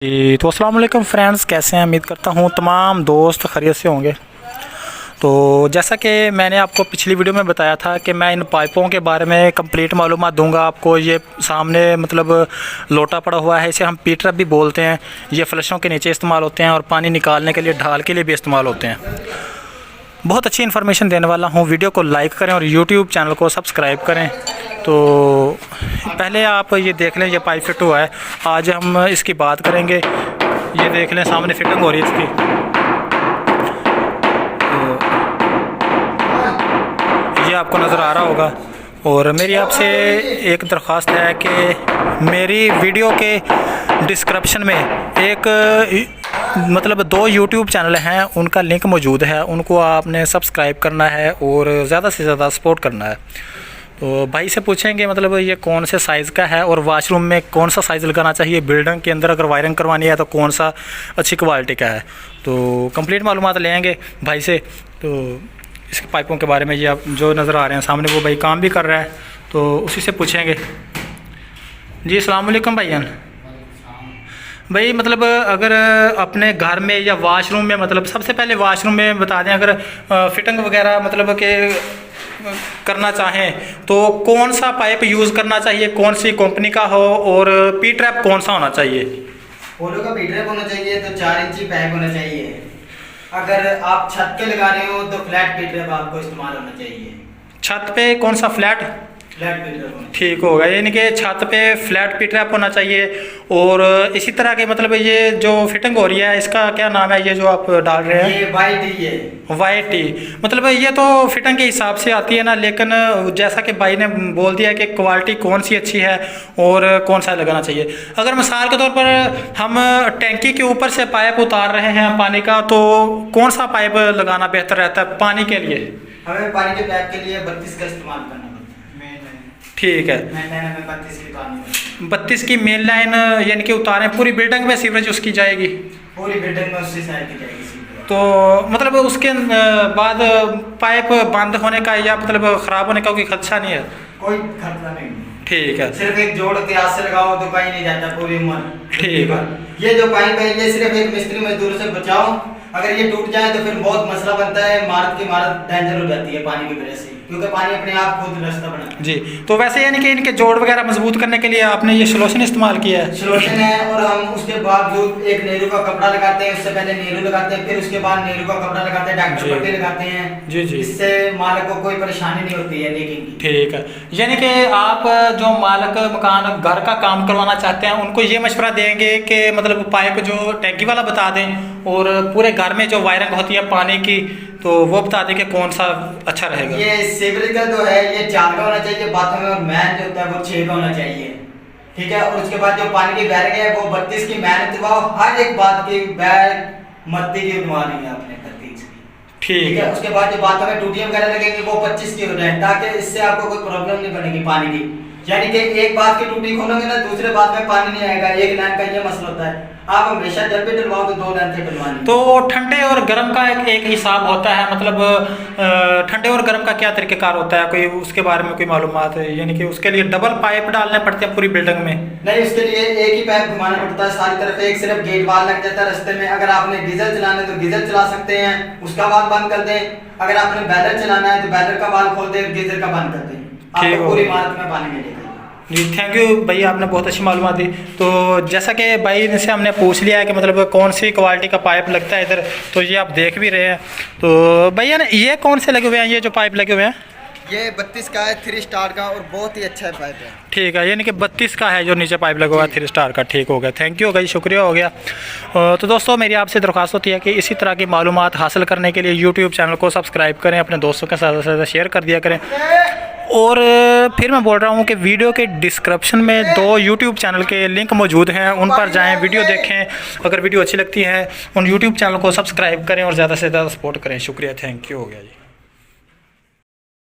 जी तो अस्सलाम वालेकुम फ्रेंड्स, कैसे हैं? उम्मीद करता हूँ तमाम दोस्त खैरियत से होंगे। तो जैसा कि मैंने आपको पिछली वीडियो में बताया था कि मैं इन पाइपों के बारे में कंप्लीट मालूमात दूंगा आपको। ये सामने मतलब लोटा पड़ा हुआ है, इसे हम पीटरप भी बोलते हैं। ये फ्लशों के नीचे इस्तेमाल होते हैं और पानी निकालने के लिए ढाल के लिए भी इस्तेमाल होते हैं। बहुत अच्छी इन्फॉर्मेशन देने वाला हूँ। वीडियो को लाइक करें और यूट्यूब चैनल को सब्सक्राइब करें। तो पहले आप ये देख लें, ये पाइप फिट हुआ है। आज हम इसकी बात करेंगे। ये देख लें, सामने फिटिंग हो रही है इसकी। तो ये आपको नज़र आ रहा होगा। और मेरी आपसे एक दरख्वास्त है कि मेरी वीडियो के डिस्क्रिप्शन में एक मतलब 2 यूट्यूब चैनल हैं, उनका लिंक मौजूद है। उनको आपने सब्सक्राइब करना है और ज़्यादा से ज़्यादा सपोर्ट करना है। तो भाई से पूछेंगे मतलब ये कौन से साइज़ का है और वाशरूम में कौन सा साइज़ लगाना चाहिए। बिल्डिंग के अंदर अगर वायरिंग करवानी है तो कौन सा अच्छी क्वालिटी का है। तो कंप्लीट मालूमात लेंगे भाई से। तो इसके पाइपों के बारे में, ये आप जो नज़र आ रहे हैं सामने, वो भाई काम भी कर रहा है, तो उसी से पूछेंगे। जी अस्सलाम वालेकुम भाईजान। भाई मतलब अगर अपने घर में या वाशरूम में, मतलब सबसे पहले वाशरूम में बता दें, अगर फिटिंग वगैरह मतलब कि करना चाहें तो कौन सा पाइप यूज़ करना चाहिए, कौन सी कंपनी का हो, और पी ट्रैप कौन सा होना चाहिए? पोलो का पी ट्रैप होना चाहिए, तो 4 इंची पाइप होना चाहिए। अगर आप छत पे लगा रहे हो तो फ्लैट पी ट्रैप आपको इस्तेमाल होना चाहिए। छत पे कौन सा? फ्लैट पी ट्रैप ठीक होगा, यानी कि छत पे फ्लैट पी ट्रैप होना चाहिए। और इसी तरह के मतलब ये जो फिटिंग हो रही है, इसका क्या नाम है ये जो आप डाल रहे हैं? ये वाई टी। मतलब ये तो फिटिंग के हिसाब से आती है ना, लेकिन जैसा कि भाई ने बोल दिया कि क्वालिटी कौन सी अच्छी है और कौन सा लगाना चाहिए। अगर मिसाल के तौर पर हम टैंकी के ऊपर से पाइप उतार रहे हैं पानी का, तो कौन सा पाइप लगाना बेहतर रहता है पानी के लिए? हमें पानी के पाइप के लिए 32 का इस्तेमाल करना पड़ता है। ठीक है, 32 की मेन लाइन यानी कि उतारें। पूरी बिल्डिंग में सीवरेज उसकी जाएगी? पूरी बिल्डिंग में उससे साइड की जाएगी। तो मतलब उसके बाद पाइप बंद होने का या मतलब ख़राब होने का कोई खदशा नहीं है? कोई खतरा नहीं। ठीक है, सिर्फ एक जोड़ के हाथ से लगाओ तो कहीं नहीं जाता पूरी उम्र। ठीक है। ये जो पाइप है ये सिर्फ एक मिस्त्री मजदूर से बचाओ। अगर ये टूट जाए तो फिर बहुत मसला बनता है, इमारत की इमारत डेंजर हो जाती है पानी की वजह से, क्योंकि पानी अपने आप खुद रास्ता बनाता है। जी, तो वैसे यानी कि इनके जोड़ वगैरह मजबूत करने के लिए आपने ये सोल्यूशन इस्तेमाल किया है? सोल्यूशन है, और हम उसके बावजूद एक नेहरू का कपड़ा लगाते हैं। उससे पहले नेहरू लगाते हैं, फिर उसके बाद नेहरू का कपड़ा लगाते हैं, डॉक्टर पट्टी लगाते हैं। जी जी, इससे मालिक को कोई परेशानी नहीं होती है लीकिंग की। ठीक है, यानी कि आप जो मालिक मकान घर का काम करवाना चाहते हैं उनको ये मशवरा देंगे कि मतलब पाइप जो टैंकी वाला बता दें, और पूरे घर में जो वायरिंग होती है पानी की तो वो बता दें कि कौन सा अच्छा रहेगा। ये सीवरेज का जो है ये 4 का होना चाहिए बाथरूम में, और मैन जो होता है वो 6 का होना चाहिए। ठीक है, और उसके बाद जो पानी की बैरिंग है वो 32 की मैन उतरवाओ। हर एक बात की बैग मत्ती की उतरवानी है आपने 32 की। ठीक है, उसके बाद जो बाथरूम में टूटियां वगैरह लगेंगी वो 25 की हो जाए, ताकि इससे आपको कोई प्रॉब्लम नहीं बनेगी पानी की। यानी कि एक बात की टूटी खोलोगे ना, दूसरे बात में पानी नहीं आएगा। एक लाइन का ये मसला होता है। आप हमेशा जब भी डलवाओ तो 2 लाइन से डलवानी। तो ठंडे और गर्म का एक हिसाब होता है, मतलब ठंडे और गर्म का क्या तरीक़ेकार होता है, कोई उसके बारे में कोई मालूमात है? यानी कि उसके लिए डबल पाइप डालने पड़ते हैं पूरी बिल्डिंग में? नहीं, उसके लिए एक ही पाइप घुमाना पड़ता है सारी तरफ। एक सिर्फ गेट वाल लग जाता है रास्ते में। अगर आपने गीजर चलाना है तो गीजर चला सकते हैं, उसका वाल बंद कर दें। अगर आपने बैलर चलाना है तो बैलर का वाल खोल दें, गीजर का बंद कर दें, आपको पूरी इमारत में पानी मिलेगा। जी थैंक यू भाई, आपने बहुत अच्छी मालूमात दी। तो जैसा कि भाई से हमने पूछ लिया है कि मतलब कौन सी क्वालिटी का पाइप लगता है इधर, तो ये आप देख भी रहे हैं। तो भैया ना ये कौन से लगे हुए हैं, ये जो पाइप लगे हुए हैं? ये 32 का है, 3 स्टार का, और बहुत ही अच्छा पाइप है। ठीक है, यानी कि 32 का है जो नीचे पाइप लगा हुआ है 3 स्टार का। ठीक हो गया, थैंक यू भाई, शुक्रिया हो गया। तो दोस्तों मेरी आपसे दरख्वास्त होती है कि इसी तरह की मालूमात हासिल करने के लिए यूट्यूब चैनल को सब्सक्राइब करें, अपने दोस्तों के साथ शेयर कर दिया करें। और फिर मैं बोल रहा हूँ कि वीडियो के डिस्क्रिप्शन में 2 यूट्यूब चैनल के लिंक मौजूद हैं, उन पर जाएं, वीडियो देखें। अगर वीडियो अच्छी लगती है उन यूट्यूब चैनल को सब्सक्राइब करें और ज़्यादा से ज़्यादा सपोर्ट करें। शुक्रिया, थैंक यू हो गया जी।